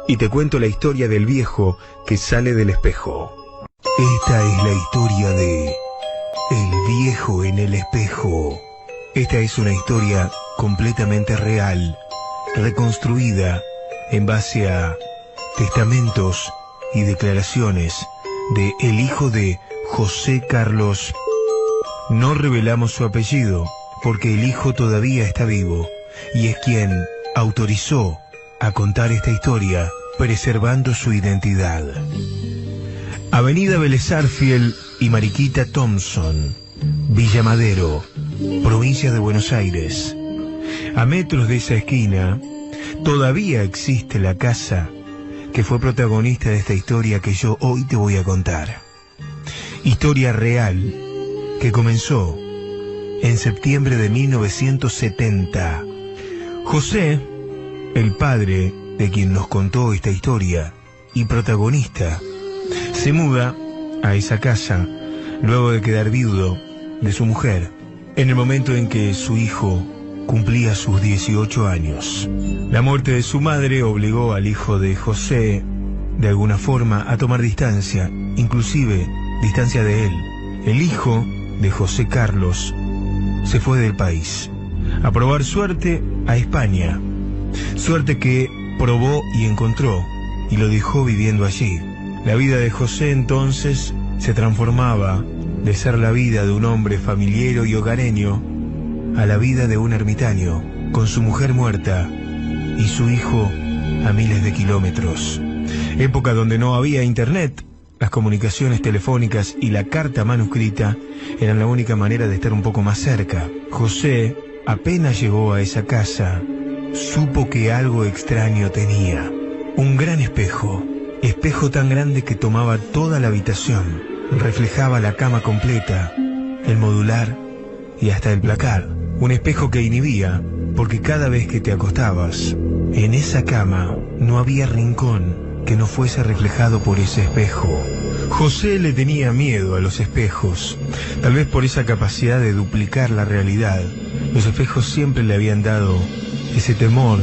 y te cuento la historia del viejo que sale del espejo. Esta es la historia de El viejo en el espejo. Esta es una historia completamente real, reconstruida en base a testamentos y declaraciones de el hijo de José Carlos. No revelamos su apellido porque el hijo todavía está vivo y es quien autorizó a contar esta historia preservando su identidad. Avenida Vélez Sarsfield y Mariquita Thompson, Villa Madero, provincia de Buenos Aires. A metros de esa esquina todavía existe la casa que fue protagonista de esta historia que yo hoy te voy a contar. Historia real que comenzó en septiembre de 1970. José, el padre de quien nos contó esta historia y protagonista, se muda a esa casa luego de quedar viudo de su mujer en el momento en que su hijo cumplía sus 18 años. La muerte de su madre obligó al hijo de José, de alguna forma, a tomar distancia, inclusive distancia de él. El hijo de José Carlos se fue del país a probar suerte a España, suerte que probó y encontró, y lo dejó viviendo allí. La vida de José entonces se transformaba de ser la vida de un hombre familiero y hogareño a la vida de un ermitaño, con su mujer muerta y su hijo a miles de kilómetros. Época donde no había internet, las comunicaciones telefónicas y la carta manuscrita eran la única manera de estar un poco más cerca. José, apenas llegó a esa casa, supo que algo extraño tenía. Un gran espejo, espejo tan grande que tomaba toda la habitación, reflejaba la cama completa, el modular y hasta el placar. Un espejo que inhibía, porque cada vez que te acostabas, en esa cama no había rincón que no fuese reflejado por ese espejo. José le tenía miedo a los espejos, tal vez por esa capacidad de duplicar la realidad. Los espejos siempre le habían dado ese temor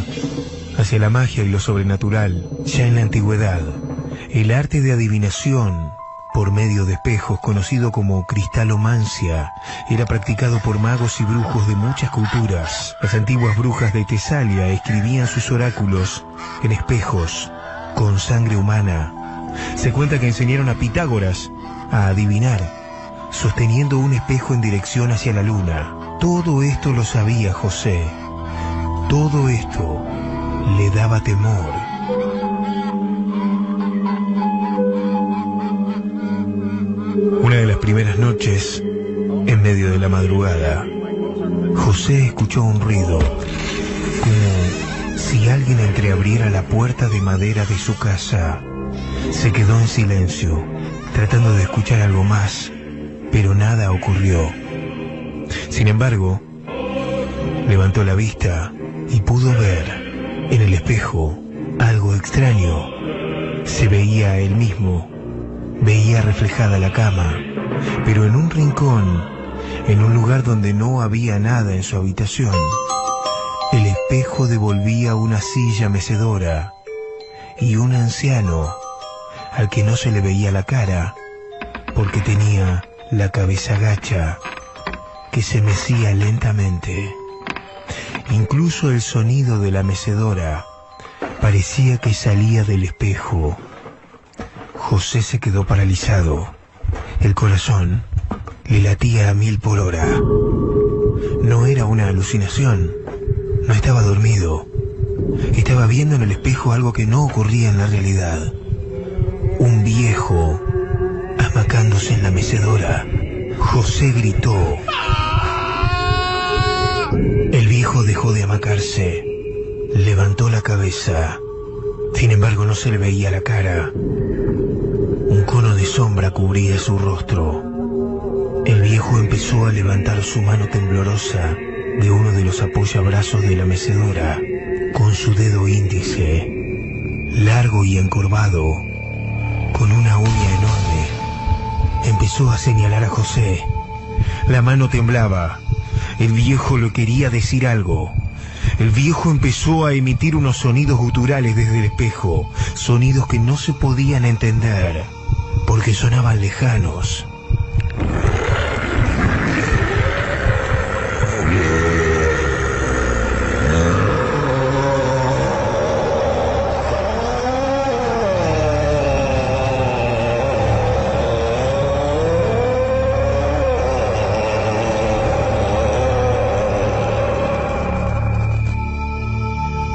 hacia la magia y lo sobrenatural. Ya en la antigüedad, el arte de adivinación por medio de espejos, conocido como cristalomancia, era practicado por magos y brujos de muchas culturas. Las antiguas brujas de Tesalia escribían sus oráculos en espejos con sangre humana. Se cuenta que enseñaron a Pitágoras a adivinar, sosteniendo un espejo en dirección hacia la luna. Todo esto lo sabía José. Todo esto le daba temor. Una de las primeras noches, en medio de la madrugada, José escuchó un ruido, como si alguien entreabriera la puerta de madera de su casa. Se quedó en silencio, tratando de escuchar algo más, pero nada ocurrió. Sin embargo, levantó la vista y pudo ver en el espejo algo extraño. Se veía a él mismo, veía reflejada la cama, pero en un rincón, en un lugar donde no había nada en su habitación. El espejo devolvía una silla mecedora y un anciano al que no se le veía la cara porque tenía la cabeza gacha que se mecía lentamente. Incluso el sonido de la mecedora parecía que salía del espejo. José se quedó paralizado. El corazón le latía a 1000 por hora. No era una alucinación. No estaba dormido. Estaba viendo en el espejo algo que no ocurría en la realidad. Un viejo amacándose en la mecedora. José gritó. El viejo dejó de amacarse. Levantó la cabeza. Sin embargo, no se le veía la cara. Un cono de sombra cubría su rostro. El viejo empezó a levantar su mano temblorosa de uno de los apoyabrazos de la mecedora con su dedo índice, largo y encorvado, con una uña enorme. Empezó a señalar a José. La mano temblaba. El viejo le quería decir algo. el viejo empezó a emitir unos sonidos guturales desde el espejo, sonidos que no se podían entender, porque sonaban lejanos.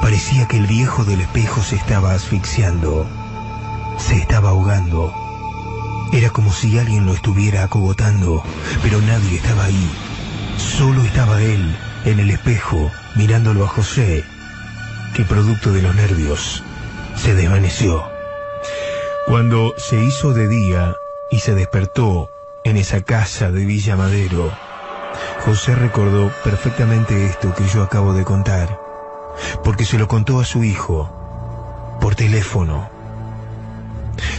Parecía que el viejo del espejo se estaba asfixiando, se estaba ahogando. Era como si alguien lo estuviera acogotando, pero nadie estaba ahí. Solo estaba él en el espejo, mirándolo a José, que producto de los nervios se desvaneció. Cuando se hizo de día y se despertó en esa casa de Villa Madero, José recordó perfectamente esto que yo acabo de contar, porque se lo contó a su hijo por teléfono.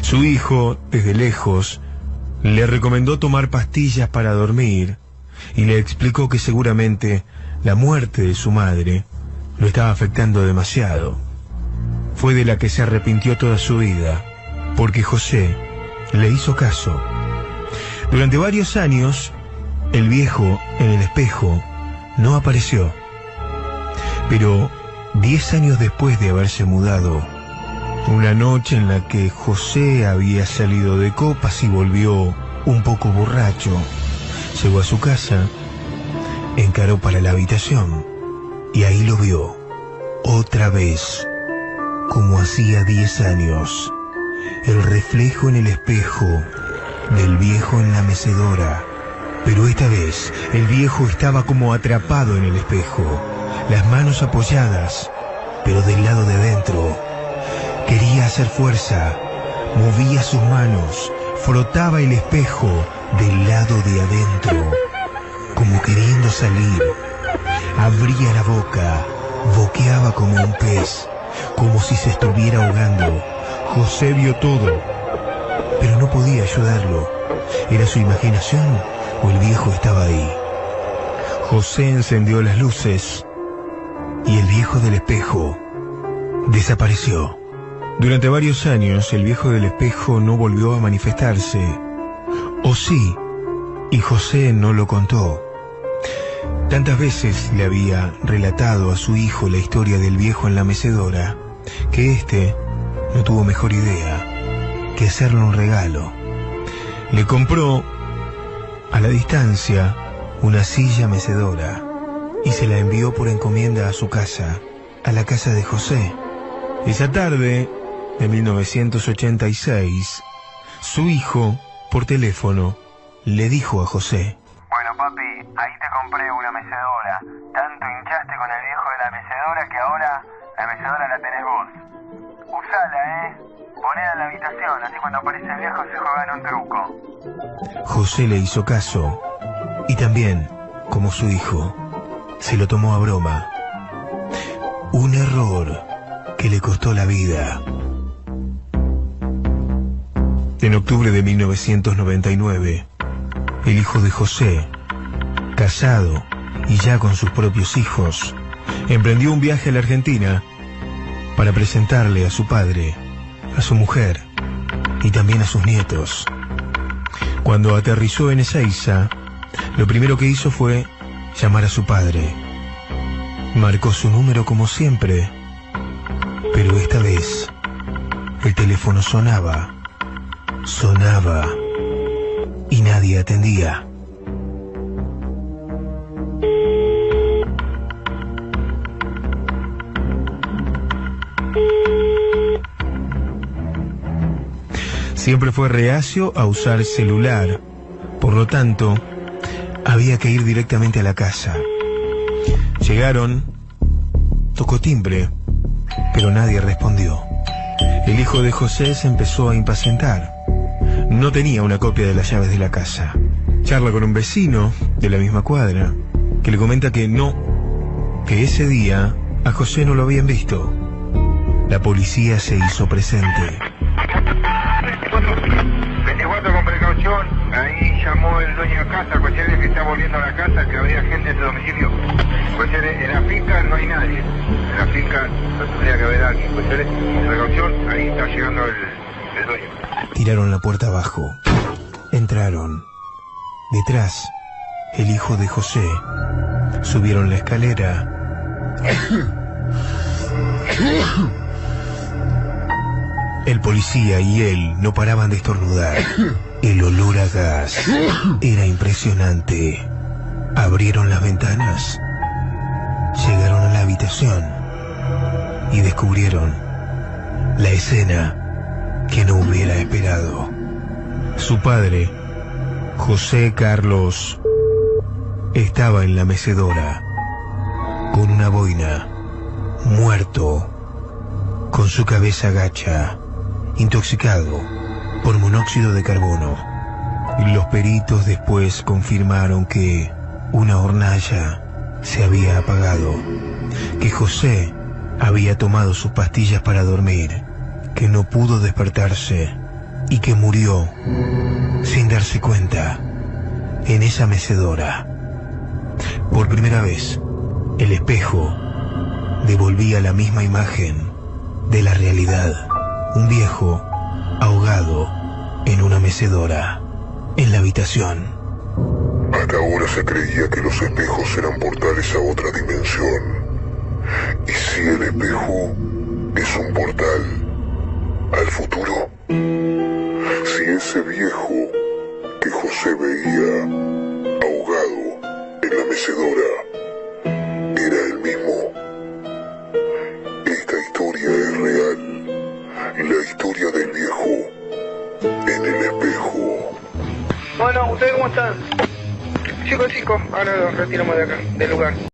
Su hijo, desde lejos, le recomendó tomar pastillas para dormir y le explicó que seguramente la muerte de su madre lo estaba afectando demasiado. Fue de la que se arrepintió toda su vida, porque José le hizo caso. Durante varios años, el viejo en el espejo no apareció, pero 10 años después de haberse mudado, una noche en la que José había salido de copas y volvió un poco borracho, llegó a su casa, encaró para la habitación y ahí lo vio, otra vez, como hacía 10 años, el reflejo en el espejo del viejo en la mecedora. Pero esta vez el viejo estaba como atrapado en el espejo, las manos apoyadas, pero del lado de adentro. Quería hacer fuerza, movía sus manos, frotaba el espejo del lado de adentro, como queriendo salir. Abría la boca, boqueaba como un pez, como si se estuviera ahogando. José vio todo, pero no podía ayudarlo. ¿Era su imaginación o el viejo estaba ahí? José encendió las luces y el viejo del espejo desapareció. Durante varios años el viejo del espejo no volvió a manifestarse. O sí, y José no lo contó. Tantas veces le había relatado a su hijo la historia del viejo en la mecedora, que éste no tuvo mejor idea que hacerle un regalo. Le compró a la distancia una silla mecedora y se la envió por encomienda a su casa, a la casa de José. Esa tarde de 1986, su hijo, por teléfono, le dijo a José: bueno, papi, ahí te compré una mecedora. Tanto hinchaste con el viejo de la mecedora que ahora la mecedora la tenés vos. Usala, ponela en la habitación, así cuando aparece el viejo se juegan un truco. José le hizo caso, y también, como su hijo, se lo tomó a broma. Un error que le costó la vida. En octubre de 1999, el hijo de José, casado y ya con sus propios hijos, emprendió un viaje a la Argentina para presentarle a su padre, a su mujer y también a sus nietos. Cuando aterrizó en Ezeiza, lo primero que hizo fue llamar a su padre. Marcó su número como siempre, pero esta vez el teléfono sonaba y nadie atendía. Siempre fue reacio a usar celular, por lo tanto, había que ir directamente a la casa. Llegaron, tocó timbre, pero nadie respondió. El hijo de José se empezó a impacientar. No tenía una copia de las llaves de la casa. Charla con un vecino de la misma cuadra, que le comenta que ese día a José no lo habían visto. La policía se hizo presente. 24 con precaución, ahí llamó el dueño de casa, cuestiones que está volviendo a la casa, que habría gente en su domicilio. Cuestiones, en la finca no hay nadie, en la finca no tendría que haber alguien. Cuestiones, con precaución, ahí está llegando el dueño. Tiraron la puerta abajo. Entraron. Detrás, el hijo de José. Subieron la escalera. El policía y él no paraban de estornudar. El olor a gas era impresionante. Abrieron las ventanas. Llegaron a la habitación y descubrieron la escena que no hubiera esperado. Su padre, José Carlos, estaba en la mecedora, con una boina, muerto, con su cabeza gacha, intoxicado por monóxido de carbono. Los peritos después confirmaron que una hornalla se había apagado, que José había tomado sus pastillas para dormir, que no pudo despertarse y que murió sin darse cuenta en esa mecedora. Por primera vez, el espejo devolvía la misma imagen de la realidad. Un viejo ahogado en una mecedora en la habitación. Hasta ahora se creía que los espejos eran portales a otra dimensión. ¿Y si el espejo es un portal al futuro? Si ese viejo que José veía ahogado en la mecedora era el mismo. Esta historia es real. La historia del viejo en el espejo. Bueno, ¿ustedes cómo están? Chicos, ahora los retiramos de acá, del lugar.